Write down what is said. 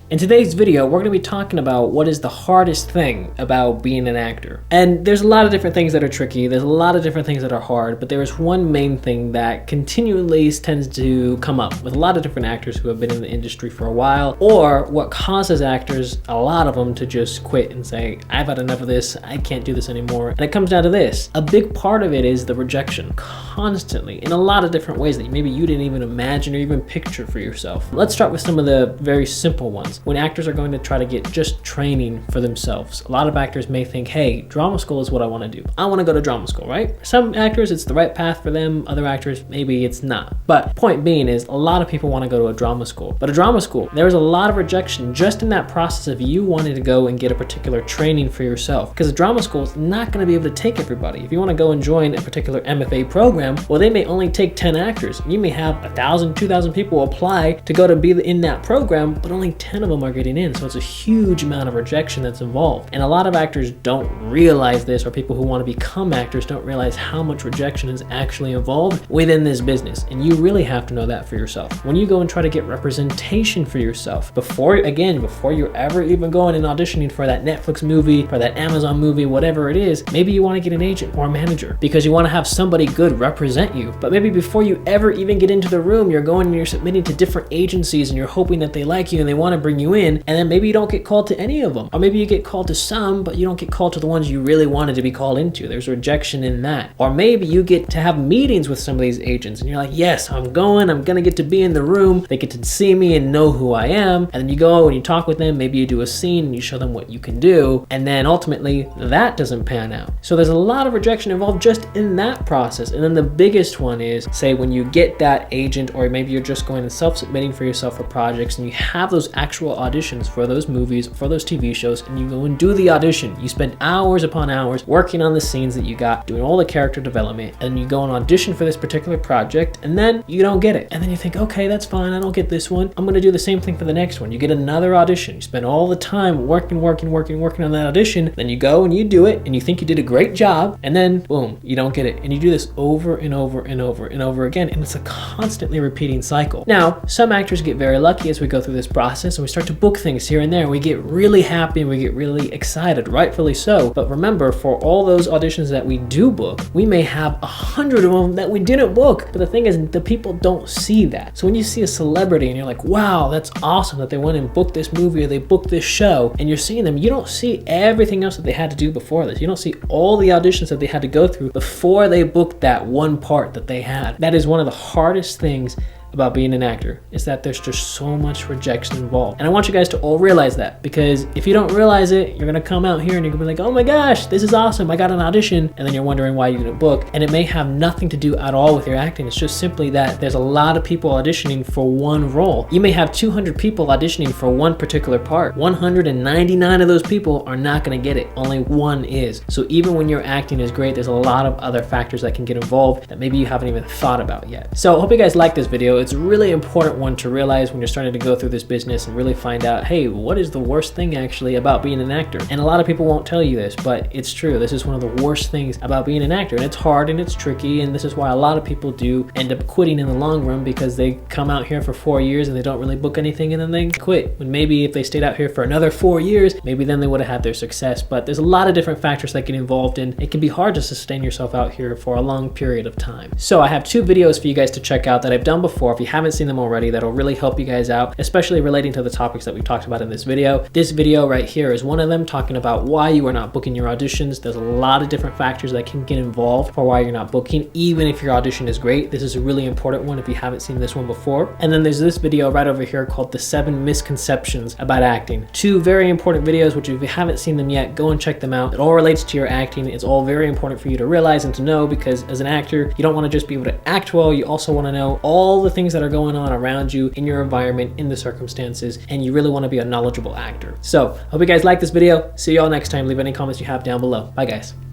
In today's video, we're going to be talking about what is the hardest thing about being an actor. And there's a lot of different things that are tricky, there's a lot of different things that are hard, but there is one main thing that continually tends to come up with a lot of different actors who have been in the industry for a while, or what causes actors, a lot of them, to just quit and say, I've had enough of this, I can't do this anymore. And it comes down to this. A big part of it is the rejection, constantly, in a lot of different ways that maybe you didn't even imagine or even picture for yourself. Let's start with some of the very simple ones. When actors are going to try to get just training for themselves, a lot of actors may think, hey, drama school is what I want to do. I want to go to drama school, right? Some actors, it's the right path for them. Other actors, maybe it's not. But point being is, a lot of people want to go to a drama school. But a drama school, there's a lot of rejection just in that process of you wanting to go and get a particular training for yourself. Because a drama school is not going to be able to take everybody. If you want to go and join a particular MFA program, well, they may only take 10 actors. You may have 1,000, 2,000 people apply to go to be in that program, but only 10 of them are getting in. So it's a huge amount of rejection that's involved. And a lot of actors don't realize this, or people who want to become actors don't realize how much rejection is actually involved within this business. And you really have to know that for yourself. When you go and try to get representation for yourself, before you're ever even going and auditioning for that Netflix movie, for that Amazon movie, whatever it is, maybe you want to get an agent or a manager because you want to have somebody good represent you. But maybe before you ever even get into the room, you're going and you're submitting to different agencies and you're hoping that they like you and they want to bring you in, and then maybe you don't get called to any of them. Or maybe you get called to some, but you don't get called to the ones you really wanted to be called into. There's rejection in that. Or maybe you get to have meetings with some of these agents and you're like, yes, I'm gonna get to be in the room. They get to see me and know who I am. And then you go and you talk with them, maybe you do a scene and you show them what you can do. And then ultimately that doesn't pan out. So there's a lot of rejection involved just in that process. And then the biggest one is, say, when you get that agent, or maybe you're just going and self-submitting for yourself for projects and you have those actual auditions for those movies, for those TV shows, and you go and do the audition. You spend hours upon hours working on the scenes that you got, doing all the character development, and you go and audition for this particular project, and then you don't get it. And then you think, okay, that's fine, I don't get this one. I'm gonna do the same thing for the next one. You get another audition. You spend all the time working on that audition, then you go and you do it, and you think you did a great job, and then boom, you don't get it. And you do this over and over and over and over again, and it's a constantly repeating cycle. Now, some actors get very lucky as we go through this process and we start to book things here and there. We get really happy and we get really excited, rightfully so. But remember, for all those auditions that we do book, we may have 100 of them that we didn't book. But the thing is, the people don't see that. So when you see a celebrity and you're like, wow, that's awesome that they went and booked this movie or they booked this show, and you're seeing them, you don't see everything else that they had to do before this. You don't see all the auditions that they had to go through before they booked that one part that they had. That is one of the hardest things about being an actor, is that there's just so much rejection involved. And I want you guys to all realize that, because if you don't realize it, you're gonna come out here and you're gonna be like, oh my gosh, this is awesome, I got an audition, and then you're wondering why you didn't book. And it may have nothing to do at all with your acting. It's just simply that there's a lot of people auditioning for one role. You may have 200 people auditioning for one particular part. 199 of those people are not gonna get it. Only one is. So even when your acting is great, there's a lot of other factors that can get involved that maybe you haven't even thought about yet. So I hope you guys like this video. It's a really important one to realize when you're starting to go through this business and really find out, hey, what is the worst thing actually about being an actor? And a lot of people won't tell you this, but it's true. This is one of the worst things about being an actor, and it's hard and it's tricky, and this is why a lot of people do end up quitting in the long run, because they come out here for 4 years and they don't really book anything, and then they quit. When maybe if they stayed out here for another 4 years, maybe then they would have had their success. But there's a lot of different factors that get involved, and it can be hard to sustain yourself out here for a long period of time. So I have 2 videos for you guys to check out that I've done before. If you haven't seen them already, that'll really help you guys out, especially relating to the topics that we talked about in this video. This video right here is one of them, talking about why you are not booking your auditions. There's a lot of different factors that can get involved for why you're not booking, even if your audition is great. This is a really important one if you haven't seen this one before. And then there's this video right over here called the 7 misconceptions about acting. 2 very important videos, which if you haven't seen them yet, go and check them out. It all relates to your acting. It's all very important for you to realize and to know, because as an actor, you don't want to just be able to act well, you also want to know all the things that are going on around you, in your environment, in the circumstances, and you really want to be a knowledgeable actor. So, hope you guys like this video. See you all next time. Leave any comments you have down below. Bye guys.